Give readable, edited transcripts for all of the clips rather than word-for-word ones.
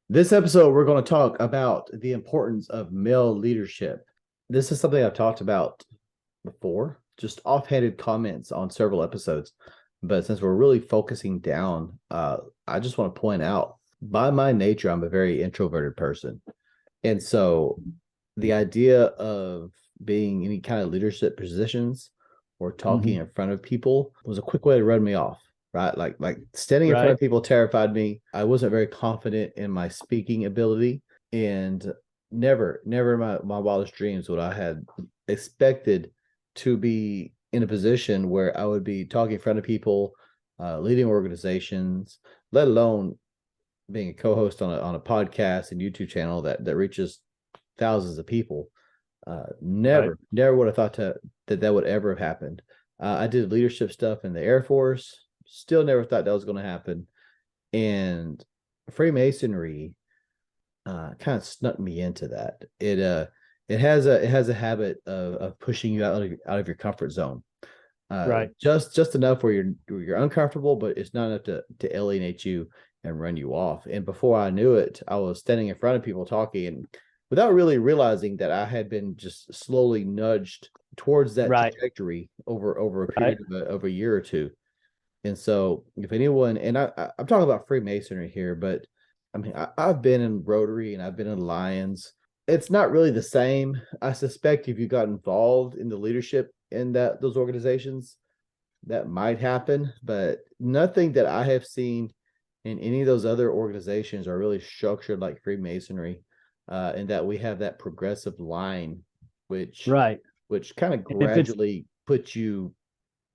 This episode, we're going to talk about the importance of male leadership. This is something I've talked about before, just offhanded comments on several episodes. But since we're really focusing down, I just want to point out by my nature, I'm a very introverted person. And so the idea of being any kind of leadership positions or talking Hmm. in front of people was a quick way to run me off, right? Like standing in front Right. of people terrified me. I wasn't very confident in my speaking ability, and never in my wildest dreams would I had expected to be in a position where I would be talking in front of people, leading organizations, let alone being a co-host on a podcast and YouTube channel that reaches thousands of people. Right. Never would have thought that would ever have happened. I did leadership stuff in the Air Force. Still never thought that was going to happen. And Freemasonry kind of snuck me into that. It has a habit of pushing you out of your comfort zone. Right. Just enough where you're uncomfortable, but it's not enough to alienate you and run you off. And before I knew it, I was standing in front of people talking, and without really realizing that I had been just slowly nudged towards that Right. trajectory over a Right. period of a year or two. And so, if anyone, and I'm talking about Freemasonry here, but I mean, I've been in Rotary and I've been in Lions. It's not really the same. I suspect if you got involved in the leadership in those organizations, that might happen, but nothing that I have seen in any of those other organizations are really structured like Freemasonry, in that we have that progressive line, which Right. which kind of And if it's gradually puts you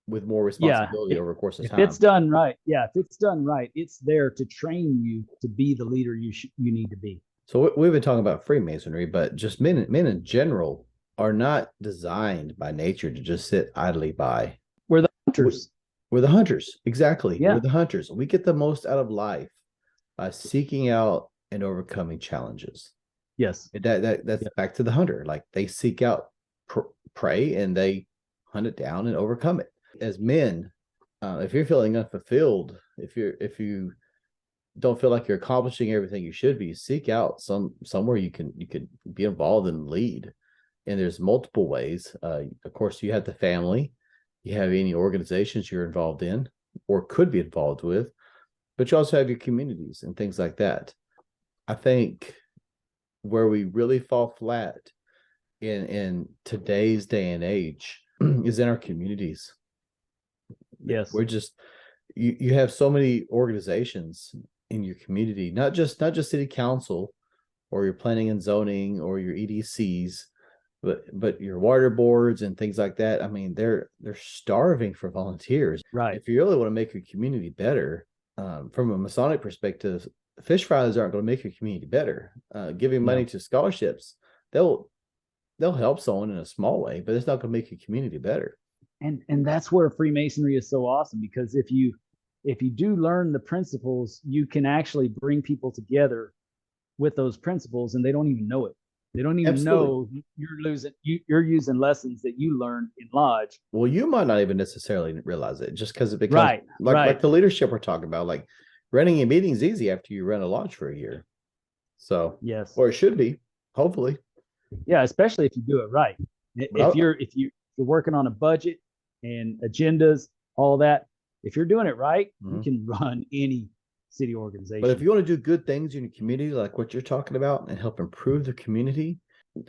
with more yeah, responsibility over the course of if it's time. done right, if it's done right, it's there to train you to be the leader you need to be. So we've been talking about Freemasonry, but just men in general are not designed by nature to just sit idly by. We're the We, hunters. we're the hunters. Exactly. We're Yeah. the hunters. We get the most out of life by seeking out and overcoming challenges. Yes. That's Yeah. back to the hunter. Like they seek out prey and they hunt it down and overcome it. As men, if you're feeling unfulfilled, if you don't feel like you're accomplishing everything you should be, seek out somewhere you could be involved and lead. And there's multiple ways. Of course, you have the family, you have any organizations you're involved in or could be involved with, but you also have your communities and things like that. I think where we really fall flat in today's day and age is in our communities. Yes. We're just you have so many organizations in your community, not just city council or your planning and zoning or your EDCs, but your water boards and things like that. I mean, they're starving for volunteers. Right. If you really want to make your community better, from a Masonic perspective, fish fries aren't going to make your community better. Giving money No. to scholarships, they'll they'll help someone in a small way, but it's not going to make your community better. And that's where Freemasonry is so awesome, because if you do learn the principles, you can actually bring people together with those principles, and they don't even know it. They don't even Absolutely. know you're using lessons that you learned in lodge. Well, you might not even necessarily realize it just because it becomes Right. like Right. the leadership we're talking about. Like running a meeting is easy after you run a lodge for a year. So, Yes. or it should be, hopefully. Yeah, especially if you do it right. But If you're working on a budget and agendas, all that, if you're doing it right, you mhm. can run any city But if organization. you want to do good things in your community, like what you're talking about, and help improve the community,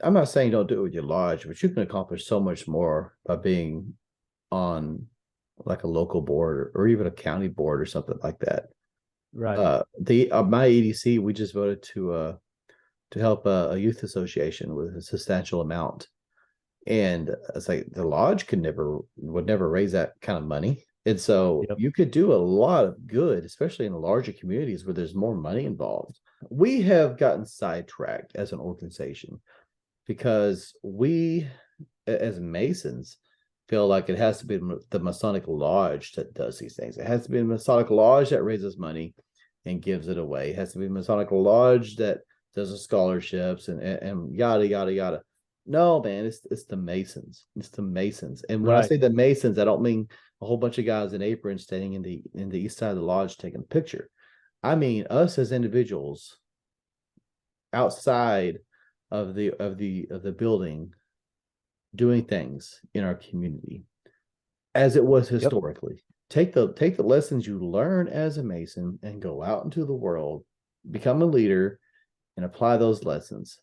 I'm not saying don't do it with your lodge, but you can accomplish so much more by being on like a local board or even a county board or something like that. Right. The My EDC, we just voted to help a youth association with a substantial amount, and it's like the lodge would never raise that kind of money, and so Yep. you could do a lot of good, especially in larger communities where there's more money involved. We have gotten sidetracked as an organization because we, as Masons, feel like it has to be the Masonic Lodge that does these things. It has to be the Masonic Lodge that raises money and gives it away. It has to be the Masonic Lodge that does the scholarships and yada yada yada. No, man, it's the Masons. It's the Masons. And when I Right. say the Masons, I don't mean a whole bunch of guys in aprons standing in the east side of the lodge taking a picture. I mean us as individuals outside of the building doing things in our community as it was historically. Take the lessons you learn as a Mason and go out into the world, become a leader, and apply those lessons.